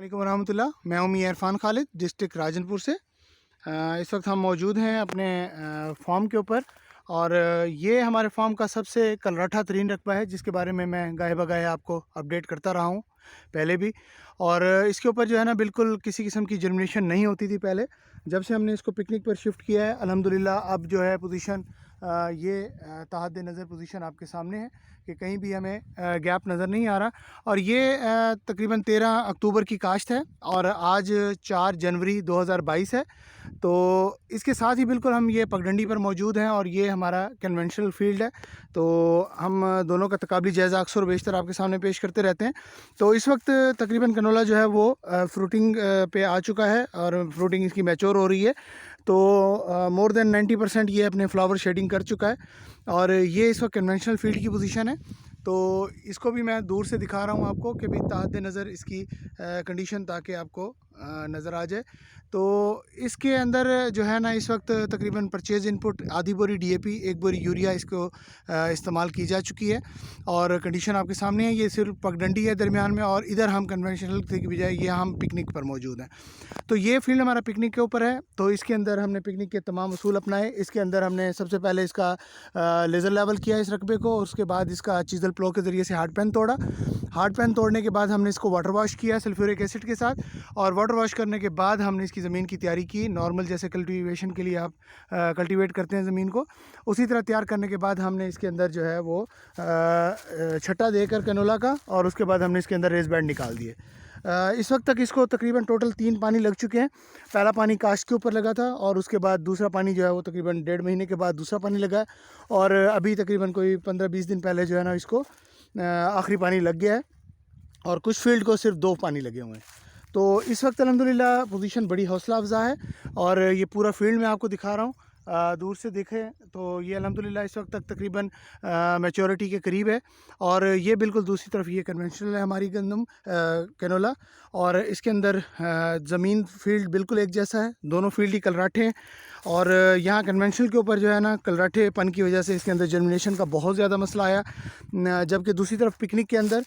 वालेकुम रहमतुल्लाह। मैं हूं मियां इरफान खालिद, डिस्ट्रिक्ट राजनपुर से। इस वक्त हम मौजूद हैं अपने फार्म के ऊपर और ये हमारे फार्म का सबसे कलरठा तरीन रकबा है, जिसके बारे में मैं गाहे बगाहे आपको अपडेट करता रहा हूँ पहले भी। और इसके ऊपर जो है ना बिल्कुल किसी किस्म की जर्मिनेशन नहीं होती थी पहले। जब से हमने इसको पिकनिक पर शिफ्ट किया है अल्हम्दुलिल्लाह अब जो है पोजीशन ये तहत नज़र पोजीशन आपके सामने है कि कहीं भी हमें गैप नज़र नहीं आ रहा। और ये तकरीबन 13 अक्टूबर की काश्त है और आज 4 जनवरी 2022 है। तो इसके साथ ही बिल्कुल हम ये पगडंडी पर मौजूद हैं और ये हमारा कन्वेंशनल फील्ड है। तो हम दोनों का तकाबली जायज़ा अक्सर बेशतर आपके सामने पेश करते रहते हैं। तो इस वक्त तकरीबन कनोला जो है वो फ्रूटिंग पे आ चुका है और फ्रूटिंग इसकी मैच्योर हो रही है। तो मोर देन 90% ये अपने फ्लावर शेडिंग कर चुका है और ये इस वक्त कन्वेंशनल फील्ड की पोजीशन है। तो इसको भी मैं दूर से दिखा रहा हूँ आपको कि भाई तहत नज़र इसकी कंडीशन, ताकि आपको नज़र आ जाए। तो इसके अंदर जो है ना इस वक्त तकरीबन परचेज़ इनपुट आधी बोरी डीएपी, एक बोरी यूरिया इसको इस्तेमाल की जा चुकी है और कंडीशन आपके सामने है। ये सिर्फ पगडंडी है दरमियान में और इधर हम कन्वेंशनल की बजाय ये हम पिकनिक पर मौजूद हैं। तो ये फील्ड हमारा पिकनिक के ऊपर है। तो इसके अंदर हमने पिकनिक के तमाम उसूल अपनाए। इसके अंदर हमने सबसे पहले इसका लेज़र लेवल किया इस रकबे को, उसके बाद इसका चीज़ल प्लो के ज़रिए से हार्ड पैन तोड़ा। हार्ड पैन तोड़ने के बाद हमने इसको वाटर वॉश किया सल्फ्यूरिक एसिड के साथ और वाटर वॉश करने के बाद हमने इसकी ज़मीन की तैयारी की नॉर्मल जैसे कल्टीवेशन के लिए आप कल्टीवेट करते हैं ज़मीन को, उसी तरह तैयार करने के बाद हमने इसके अंदर जो है वो छट्टा देकर कनोला का और उसके बाद हमने इसके अंदर रेस बैंड निकाल दिए। इस वक्त तक इसको तकरीबन टोटल 3 पानी लग चुके हैं। पहला पानी काश्त के ऊपर लगा था और उसके बाद दूसरा पानी जो है वो तकरीबन 1.5 महीने के बाद दूसरा पानी लगा है और अभी तकरीबन कोई 15-20 दिन पहले जो है ना इसको आखिरी पानी लग गया है और कुछ फील्ड को सिर्फ 2 पानी लगे हुए हैं। तो इस वक्त अल्हम्दुलिल्लाह पोजीशन बड़ी हौसला अफजा है और ये पूरा फील्ड मैं आपको दिखा रहा हूँ। दूर से देखें तो ये अल्हम्दुलिल्लाह इस वक्त तक तकरीबन मैच्योरिटी के करीब है और ये बिल्कुल दूसरी तरफ ये कन्वेंशनल है हमारी गंदम कैनोला और इसके अंदर ज़मीन फील्ड बिल्कुल एक जैसा है, दोनों फील्ड ही कलराठे हैं। और यहाँ कन्वेंशनल के ऊपर जो है ना कलराठेपन की वजह से इसके अंदर जर्मिनेशन का बहुत ज़्यादा मसला आया, जबकि दूसरी तरफ पिकनिक के अंदर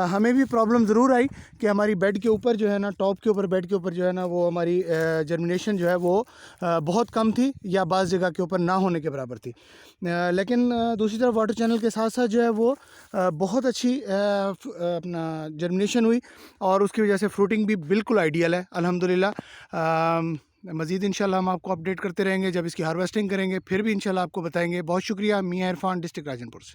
हमें भी प्रॉब्लम ज़रूर आई कि हमारी बेड के ऊपर जो है ना टॉप के ऊपर बेड के ऊपर जो है ना वो हमारी जर्मिनेशन जो है वो बहुत कम थी या बाज़ जगह के ऊपर ना होने के बराबर थी। लेकिन दूसरी तरफ वाटर चैनल के साथ साथ जो है वो बहुत अच्छी अपना जर्मिनेशन हुई और उसकी वजह से फ्रूटिंग भी बिल्कुल आइडियल है अल्हम्दुलिल्लाह। मज़ीद इंशाल्लाह हम आपको अपडेट करते रहेंगे, जब इसकी हार्वेस्टिंग करेंगे फिर भी इंशाल्लाह आपको बताएंगे। बहुत शुक्रिया। मियां इरफान, डिस्ट्रिक्ट राजनपुर से।